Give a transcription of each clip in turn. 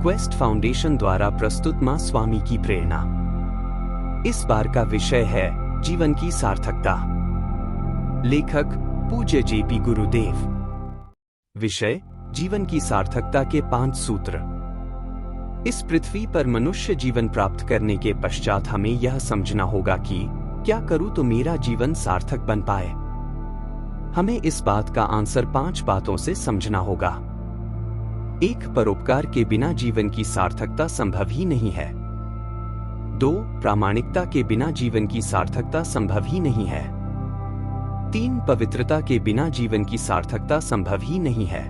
Quest foundation द्वारा प्रस्तुत मां स्वामी की प्रेरणा। इस बार का विषय है जीवन की सार्थकता। लेखक पूज्य जेपी गुरुदेव। विषय जीवन की सार्थकता के 5 सूत्र। इस पृथ्वी पर मनुष्य जीवन प्राप्त करने के पश्चात हमें यह समझना होगा कि क्या करूं तो मेरा जीवन सार्थक बन पाए। हमें इस बात का आंसर 5 बातों से समझना होगा। 1. परोपकार के बिना जीवन की सार्थकता संभव ही नहीं है। 2. प्रामाणिकता के बिना जीवन की सार्थकता संभव ही नहीं है। 3. पवित्रता के बिना जीवन की सार्थकता संभव ही नहीं है।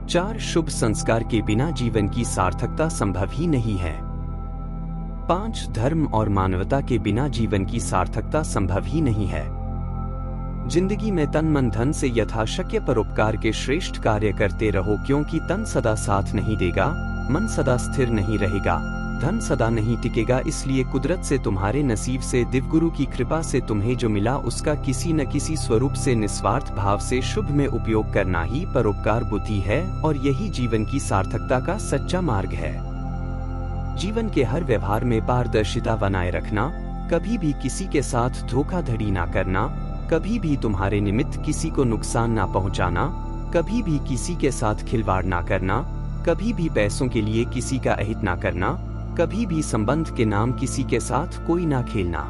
4. शुभ संस्कार के बिना जीवन की सार्थकता संभव ही नहीं है। 5. धर्म और मानवता के बिना जीवन की सार्थकता संभव ही नहीं है। जिंदगी में तन मन धन से यथाशक्य परोपकार के श्रेष्ठ कार्य करते रहो, क्योंकि तन सदा साथ नहीं देगा, मन सदा स्थिर नहीं रहेगा, धन सदा नहीं टिकेगा। इसलिए कुदरत से तुम्हारे नसीब से दिव्यगुरु की कृपा से तुम्हें जो मिला उसका किसी न किसी स्वरूप से निस्वार्थ भाव से शुभ में उपयोग करना ही परोपकार बुद्धि है, और यही जीवन की सार्थकता का सच्चा मार्ग है। जीवन के हर व्यवहार में पारदर्शिता बनाए रखना, कभी भी किसी के साथ धोखाधड़ी ना करना, कभी भी तुम्हारे निमित्त किसी को नुकसान ना पहुंचाना, कभी भी किसी के साथ खिलवाड़ ना करना, कभी भी पैसों के लिए किसी का अहित ना करना, कभी भी संबंध के नाम किसी के साथ कोई ना खेलना,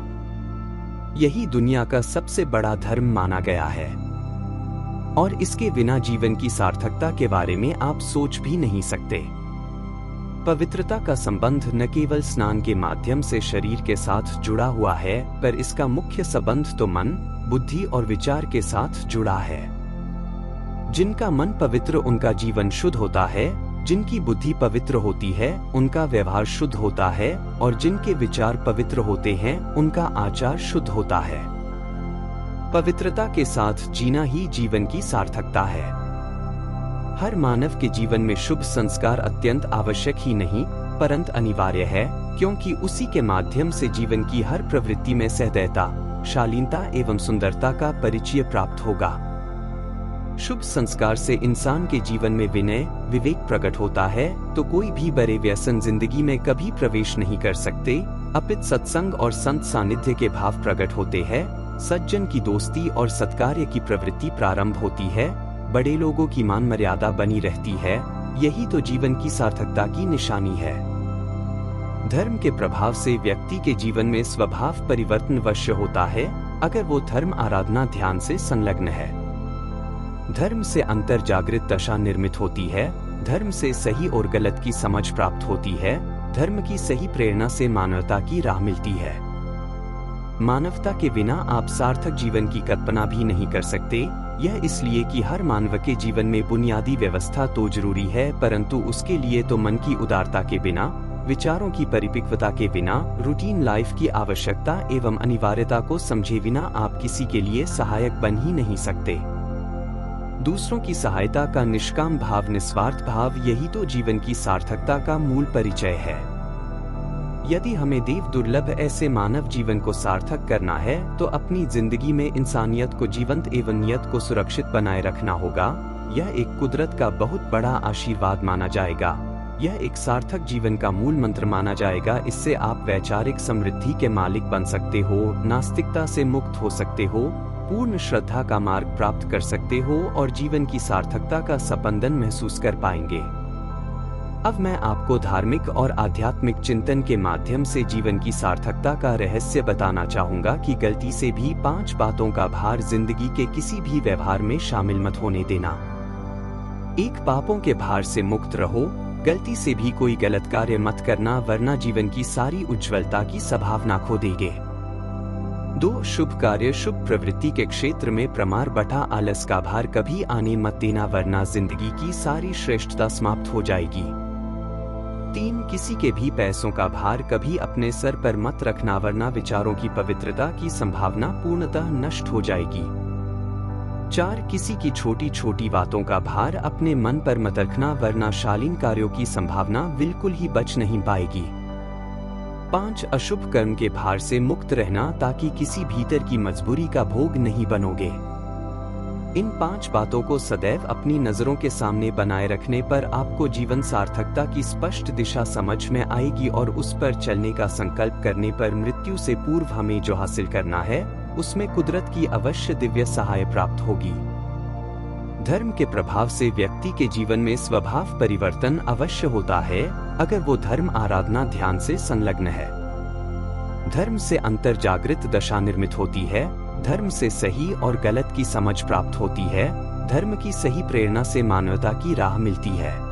यही दुनिया का सबसे बड़ा धर्म माना गया है। और इसके बिना जीवन की सार्थकता के बारे में आप सोच भी नहीं सकते। पवित्रता का संबंध न केवल स्नान के माध्यम से शरीर के साथ जुड़ा हुआ है, पर इसका मुख्य संबंध तो मन, बुद्धि और विचार के साथ जुड़ा है। जिनका मन पवित्र उनका जीवन शुद्ध होता है, जिनकी बुद्धि पवित्र होती है उनका व्यवहार शुद्ध होता है, और जिनके विचार पवित्र होते हैं उनका आचार शुद्ध होता है। पवित्रता के साथ जीना ही जीवन की सार्थकता है। हर मानव के जीवन में शुभ संस्कार अत्यंत आवश्यक ही नहीं परंतु अनिवार्य है, क्योंकि उसी के माध्यम से जीवन की हर प्रवृत्ति में सहृदयता, शालीनता एवं सुंदरता का परिचय प्राप्त होगा। शुभ संस्कार से इंसान के जीवन में विनय, विवेक प्रकट होता है, तो कोई भी बड़े व्यसन जिंदगी में कभी प्रवेश नहीं कर सकते। अपित सत्संग और संत सानिध्य के भाव प्रकट होते हैं, सज्जन की दोस्ती और सत्कार्य की प्रवृत्ति प्रारंभ होती है, बड़े लोगों की मान मर्यादा बनी रहती है। यही तो जीवन की सार्थकता की निशानी है। धर्म के प्रभाव से व्यक्ति के जीवन में स्वभाव परिवर्तन अवश्य होता है, अगर वो धर्म आराधना ध्यान से संलग्न है। धर्म से अंतर जागृत दशा निर्मित होती है, धर्म से सही और गलत की समझ प्राप्त होती है, धर्म की सही प्रेरणा से मानवता की राह मिलती है। मानवता के बिना आप सार्थक जीवन की कल्पना भी नहीं कर सकते। यह इसलिए कि हर मानव के जीवन में बुनियादी व्यवस्था तो जरूरी है, परंतु उसके लिए तो मन की उदारता के बिना, विचारों की परिपक्वता के बिना, रूटीन लाइफ की आवश्यकता एवं अनिवार्यता को समझे बिना आप किसी के लिए सहायक बन ही नहीं सकते। दूसरों की सहायता का निष्काम भाव, निस्वार्थ भाव, यही तो जीवन की सार्थकता का मूल परिचय है। यदि हमें देव दुर्लभ ऐसे मानव जीवन को सार्थक करना है, तो अपनी जिंदगी में इंसानियत को जीवंत एवं नियत को सुरक्षित बनाए रखना होगा। यह एक कुदरत का बहुत बड़ा आशीर्वाद माना जाएगा। यह एक सार्थक जीवन का मूल मंत्र माना जाएगा। इससे आप वैचारिक समृद्धि के मालिक बन सकते हो, नास्तिकता से मुक्त हो सकते हो, पूर्ण श्रद्धा का मार्ग प्राप्त कर सकते हो और जीवन की सार्थकता का स्पंदन महसूस कर पाएंगे। अब मैं आपको धार्मिक और आध्यात्मिक चिंतन के माध्यम से जीवन की सार्थकता का रहस्य बताना चाहूंगा कि गलती से भी 5 बातों का भार जिंदगी के किसी भी व्यवहार में शामिल मत होने देना। 1. पापों के भार से मुक्त रहो, गलती से भी कोई गलत कार्य मत करना, वरना जीवन की सारी उज्ज्वलता की संभावना खो देंगे। 2. शुभ कार्य, शुभ प्रवृत्ति के क्षेत्र में प्रमार बटा आलस का भार कभी आने मत देना, वरना जिंदगी की सारी श्रेष्ठता समाप्त हो जाएगी। 3. किसी के भी पैसों का भार कभी अपने सर पर मत रखना, वरना विचारों की पवित्रता की संभावना पूर्णतः नष्ट हो जाएगी। 4. किसी की छोटी छोटी बातों का भार अपने मन पर मत रखना, वरना शालीन कार्यों की संभावना बिल्कुल ही बच नहीं पाएगी। 5. अशुभ कर्म के भार से मुक्त रहना, ताकि किसी भीतर की मजबूरी का भोग नहीं बनोगे। इन 5 बातों को सदैव अपनी नजरों के सामने बनाए रखने पर आपको जीवन सार्थकता की स्पष्ट दिशा समझ में आएगी और उस पर चलने का संकल्प करने पर मृत्यु से पूर्व हमें जो हासिल करना है उसमें कुदरत की अवश्य दिव्य सहाय प्राप्त होगी। धर्म के प्रभाव से व्यक्ति के जीवन में स्वभाव परिवर्तन अवश्य होता है अगर वो धर्म आराधना ध्यान से संलग्न है। धर्म से अंतर जागृत दशा निर्मित होती है, धर्म से सही और गलत की समझ प्राप्त होती है, धर्म की सही प्रेरणा से मानवता की राह मिलती है।